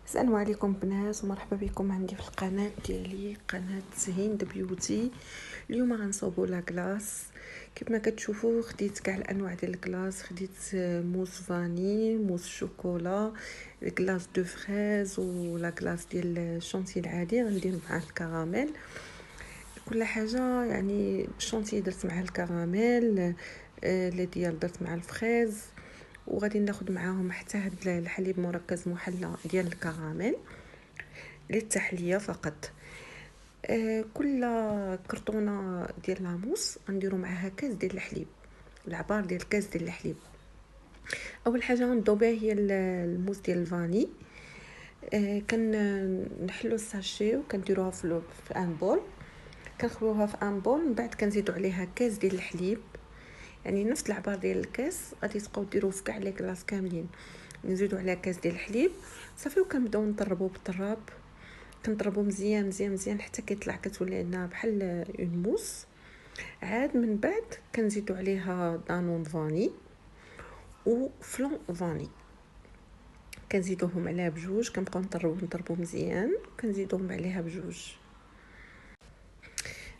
السلام عليكم بنات ومرحبا بكم عندي في القناه ديالي قناه هند بيوتي. اليوم غنصوبوا لا كلاص. كيف ما كتشوفوا خديت كاع الانواع ديال الكلاص، خديت موس فاني، موس شوكولا، الكلاص دو فريز ولا كلاص ديال الشونتي العادي غندير مع الكراميل. كل حاجه يعني الشونتي درت مع الكراميل، لا ديال درت مع الفريز، وغادي ناخذ معاهم حتى هاد الحليب مركز محلى ديال الكراميل للتحليه فقط. كل كرتونه ديال لاموس غنديروا معاها كاس ديال الحليب، العبار ديال كاس ديال الحليب. اول حاجه غنبداو بها هي الموس ديال الفاني. كنحلو الساشي وكنديروها في ان بول، كنخويوها في ان بول، من بعد كنزيدوا عليها كاس ديال الحليب، يعني نفس العبار ديال الكاس غادي تبقاو ديروه في كاع لي كلاص كاملين. نزيدوا عليها كاس ديال الحليب صافي، وكنبداو نضربوا بالطراب، كنضربوا مزيان مزيان مزيان حتى كيطلع كتولي لنا بحال اون موس. عاد من بعد كنزيدوا عليها دانون فاني وفلون فاني، كنزيدوهم عليها بجوج، كنبقاو نضربوا مزيان، كنزيدوهم عليها بجوج.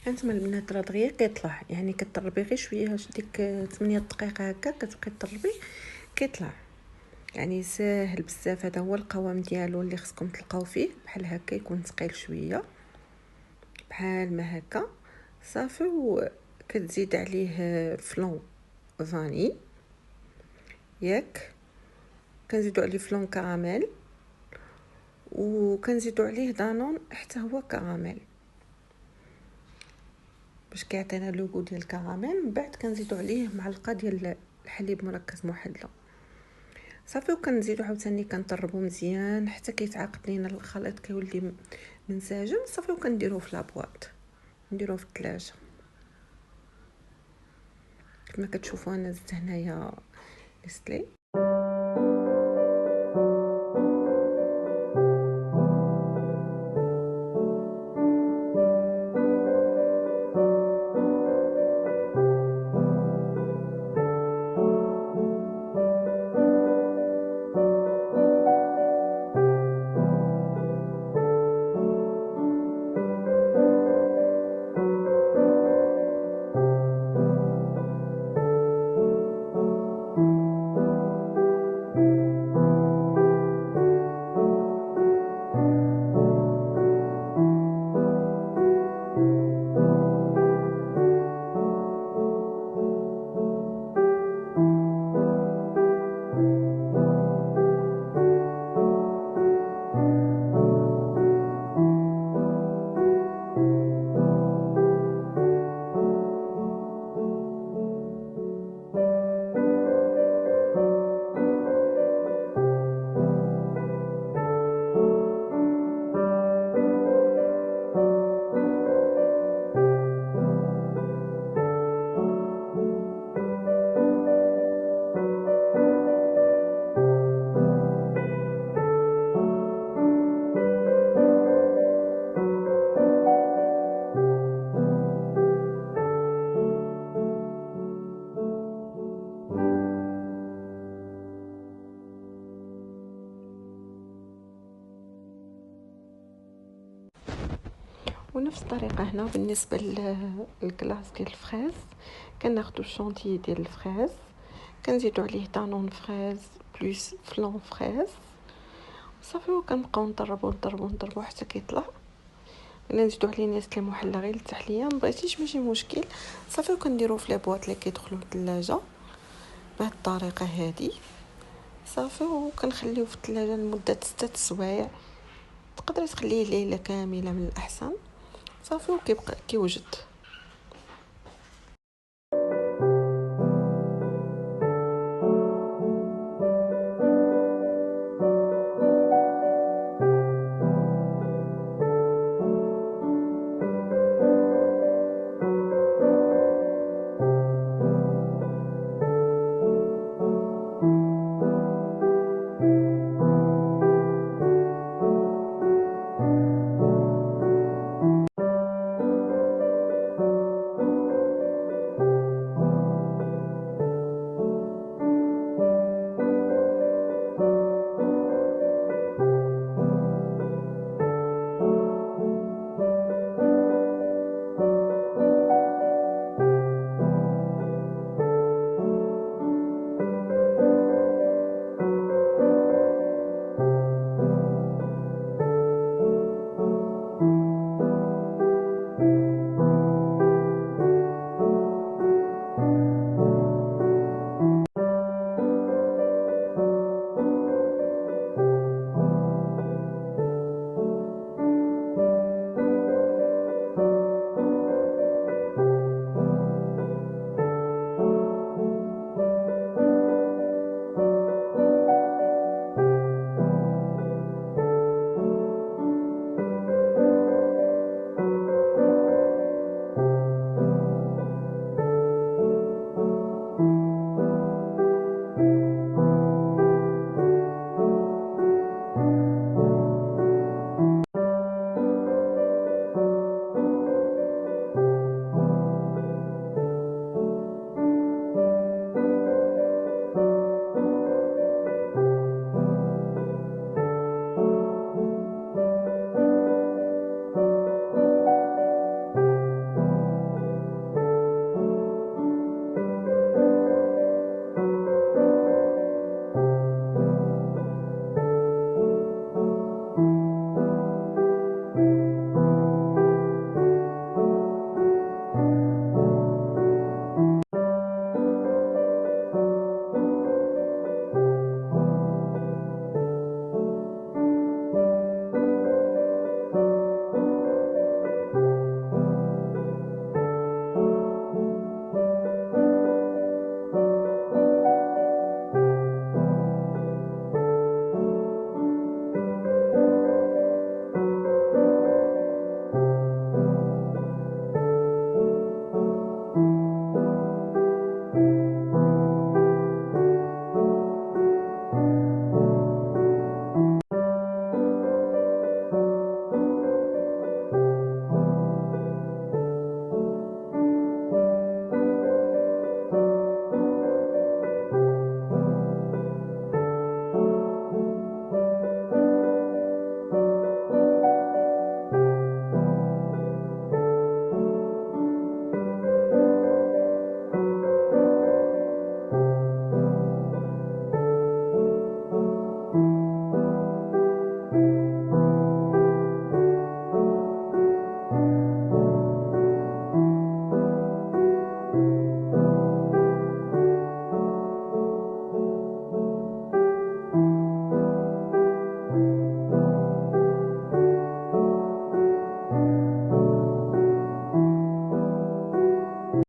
هانتوما البنات راه دغيا كيطلع، يعني كتضربي غير شويه ديك 8 دقائق هكا، كتبقاي تضربي كيطلع، يعني ساهل بزاف. هذا هو القوام ديالو اللي خصكم تلقاو فيه، بحال هكا يكون ثقيل شويه بحال ما هكا صافي. وكتزيد عليه فلون فاني، ياك كنزيدو عليه فلون كراميل، وكنزيدو عليه دانون حتى هو كراميل باش كيعطينا لوغو ديال الكراميل. من بعد كنزيدو عليه معلقه ديال الحليب مركز محلى صافي، وكنزيدو عاوتاني كنطربو مزيان حتى كيتعاقد لينا الخليط، كيولي منسجم صافي، وكنديروه في لابواط، نديروه في الثلاجه. كما كتشوفوا انا زدت هنايا نستلي. ونفس الطريقه هنا بالنسبه للكلاص ديال الفريز، كناخذوا الشونتي ديال الفريز، كنزيدوا عليه دانون فريز بلس فلون فريز صافي، وكنبقاو نضربوا حتى كيطلع. الا نزيدوا عليه نيسلي محلى غير للتحليه، ما بغيتيش ماشي مشكل صافي، وكنديروه في لي بواط اللي كيدخلوا للثلاجه بهذه الطريقه هذه صافي، وكنخليوه في الثلاجه لمده 6 سوايع. تقدري تخليه ليله كامله من الاحسن صافي، وكيبقى كيوجد.